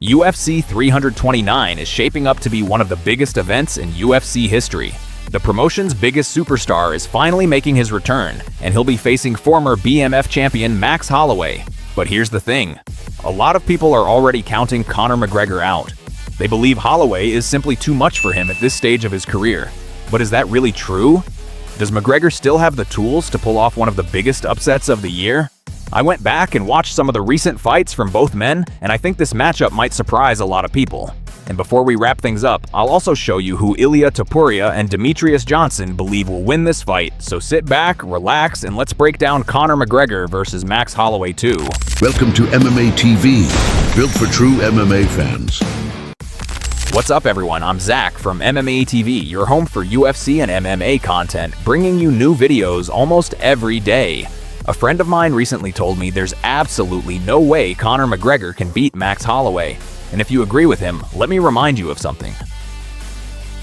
UFC 329 is shaping up to be one of the biggest events in UFC history. The promotion's biggest superstar is finally making his return, and he'll be facing former BMF champion Max Holloway. But here's the thing. A lot of people are already counting Conor McGregor out. They believe Holloway is simply too much for him at this stage of his career. But is that really true? Does McGregor still have the tools to pull off one of the biggest upsets of the year? I went back and watched some of the recent fights from both men, and I think this matchup might surprise a lot of people. And before we wrap things up, I'll also show you who Ilia Topuria and Demetrious believe will win this fight, so sit back, relax, and let's break down Conor McGregor versus Max Holloway 2. Welcome to MMA TV, built for true MMA fans. What's up everyone, I'm Zach from MMA TV, your home for UFC and MMA content, bringing you new videos almost every day. A friend of mine recently told me there's absolutely no way Conor McGregor can beat Max Holloway. And if you agree with him, let me remind you of something.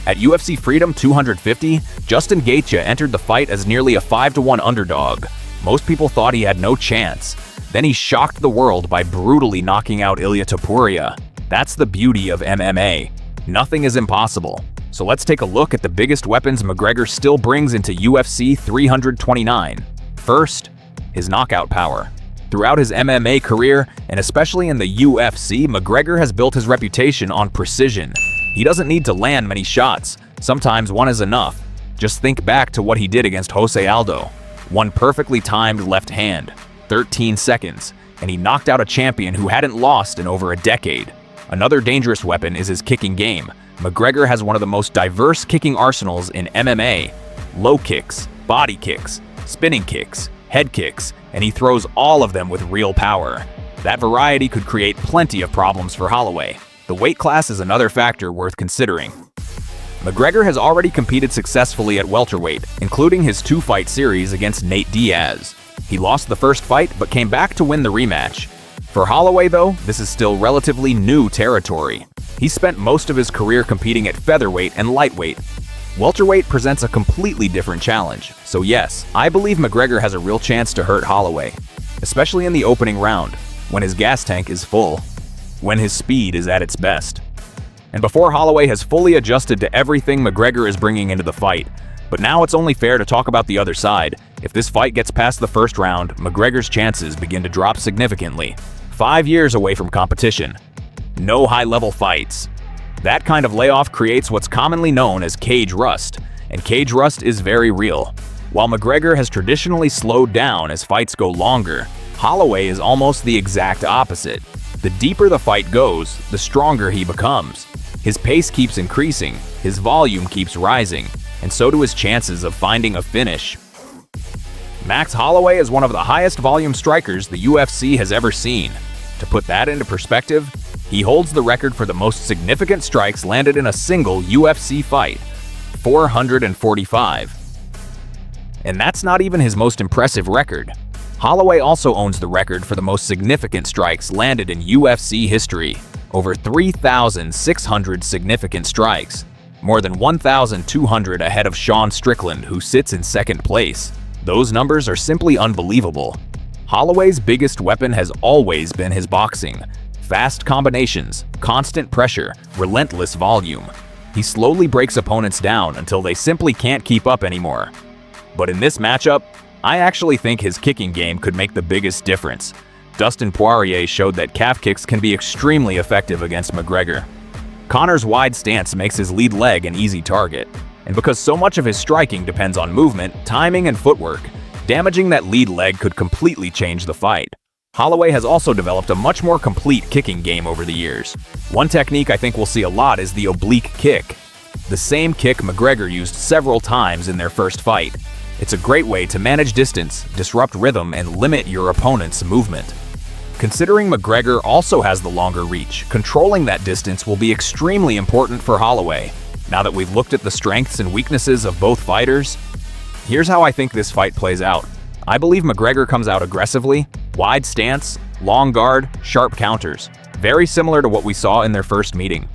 At UFC Freedom 250, Justin Gaethje entered the fight as nearly a 5-1 underdog. Most people thought he had no chance. Then he shocked the world by brutally knocking out Ilia Topuria. That's the beauty of MMA. Nothing is impossible. So let's take a look at the biggest weapons McGregor still brings into UFC 329. First, his knockout power. Throughout his MMA career, and especially in the UFC, McGregor has built his reputation on precision. He doesn't need to land many shots. Sometimes one is enough. Just think back to what he did against Jose Aldo. One perfectly timed left hand, 13 seconds, and he knocked out a champion who hadn't lost in over a decade. Another dangerous weapon is his kicking game. McGregor has one of the most diverse kicking arsenals in MMA. Low kicks, body kicks, spinning kicks, head kicks, and he throws all of them with real power. That variety could create plenty of problems for Holloway. The weight class is another factor worth considering. McGregor has already competed successfully at welterweight, including his 2-fight series against Nate Diaz. He lost the first fight, but came back to win the rematch. For Holloway, though, this is still relatively new territory. He spent most of his career competing at featherweight and lightweight. Welterweight presents a completely different challenge, so yes, I believe McGregor has a real chance to hurt Holloway, especially in the opening round, when his gas tank is full, when his speed is at its best. And before Holloway has fully adjusted to everything McGregor is bringing into the fight. But now it's only fair to talk about the other side. If this fight gets past the first round, McGregor's chances begin to drop significantly. 5 years away from competition. No high-level fights. That kind of layoff creates what's commonly known as cage rust, and cage rust is very real. While McGregor has traditionally slowed down as fights go longer, Holloway is almost the exact opposite. The deeper the fight goes, the stronger he becomes. His pace keeps increasing, his volume keeps rising, and so do his chances of finding a finish. Max Holloway is one of the highest volume strikers the UFC has ever seen. To put that into perspective, he holds the record for the most significant strikes landed in a single UFC fight, 445. And that's not even his most impressive record. Holloway also owns the record for the most significant strikes landed in UFC history, over 3,600 significant strikes, more than 1,200 ahead of Sean Strickland, who sits in second place. Those numbers are simply unbelievable. Holloway's biggest weapon has always been his boxing. Fast combinations, constant pressure, relentless volume. He slowly breaks opponents down until they simply can't keep up anymore. But in this matchup, I actually think his kicking game could make the biggest difference. Dustin Poirier showed that calf kicks can be extremely effective against McGregor. Conor's wide stance makes his lead leg an easy target. And because so much of his striking depends on movement, timing, and footwork, damaging that lead leg could completely change the fight. Holloway has also developed a much more complete kicking game over the years. One technique I think we'll see a lot is the oblique kick. The same kick McGregor used several times in their first fight. It's a great way to manage distance, disrupt rhythm, and limit your opponent's movement. Considering McGregor also has the longer reach, controlling that distance will be extremely important for Holloway. Now that we've looked at the strengths and weaknesses of both fighters, here's how I think this fight plays out. I believe McGregor comes out aggressively, wide stance, long guard, sharp counters, very similar to what we saw in their first meeting.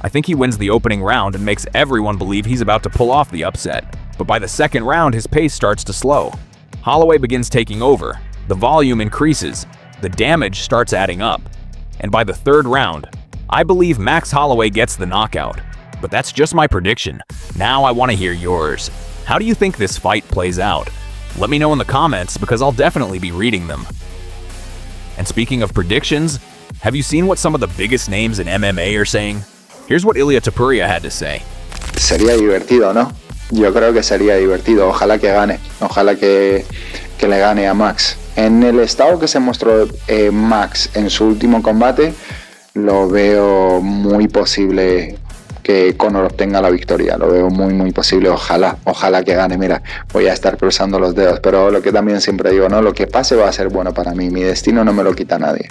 I think he wins the opening round and makes everyone believe he's about to pull off the upset. But by the second round, his pace starts to slow. Holloway begins taking over, the volume increases, the damage starts adding up. And by the third round, I believe Max Holloway gets the knockout, but that's just my prediction. Now I want to hear yours. How do you think this fight plays out? Let me know in the comments because I'll definitely be reading them. And speaking of predictions, have you seen what some of the biggest names in MMA are saying? Here's what Ilia Topuria had to say. Sería divertido, ¿no? Yo creo que sería divertido. Ojalá que gane. Ojalá que le gane a Max. En el estado que se mostró Max en su último combate, lo veo muy posible que Conor obtenga la victoria. Lo veo muy posible. Ojalá que gane. Mira, voy a estar cruzando los dedos. Pero lo que también siempre digo, ¿no? Lo que pase va a ser bueno para mí. Mi destino no me lo quita nadie.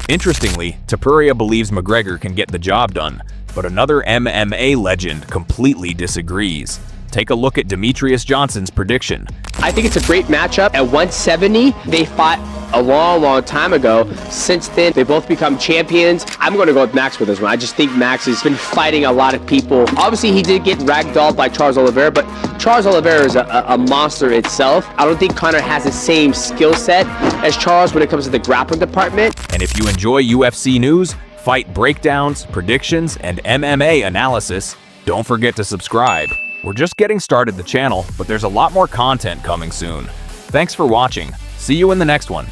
Interestingly, Topuria believes McGregor can get the job done, but another MMA legend completely disagrees. Take a look at Demetrious Johnson's prediction. I think it's a great matchup. At 170, they fought a long time ago. Since then, they both become champions. I'm going to go with Max with this one. I just think Max has been fighting a lot of people. Obviously, he did get ragdolled by Charles Oliveira, but Charles Oliveira is a monster itself. I don't think Conor has the same skill set as Charles when it comes to the grappling department. And if you enjoy UFC news, fight breakdowns, predictions, and MMA analysis, don't forget to subscribe. We're just getting started the channel, but there's a lot more content coming soon. Thanks for watching. See you in the next one.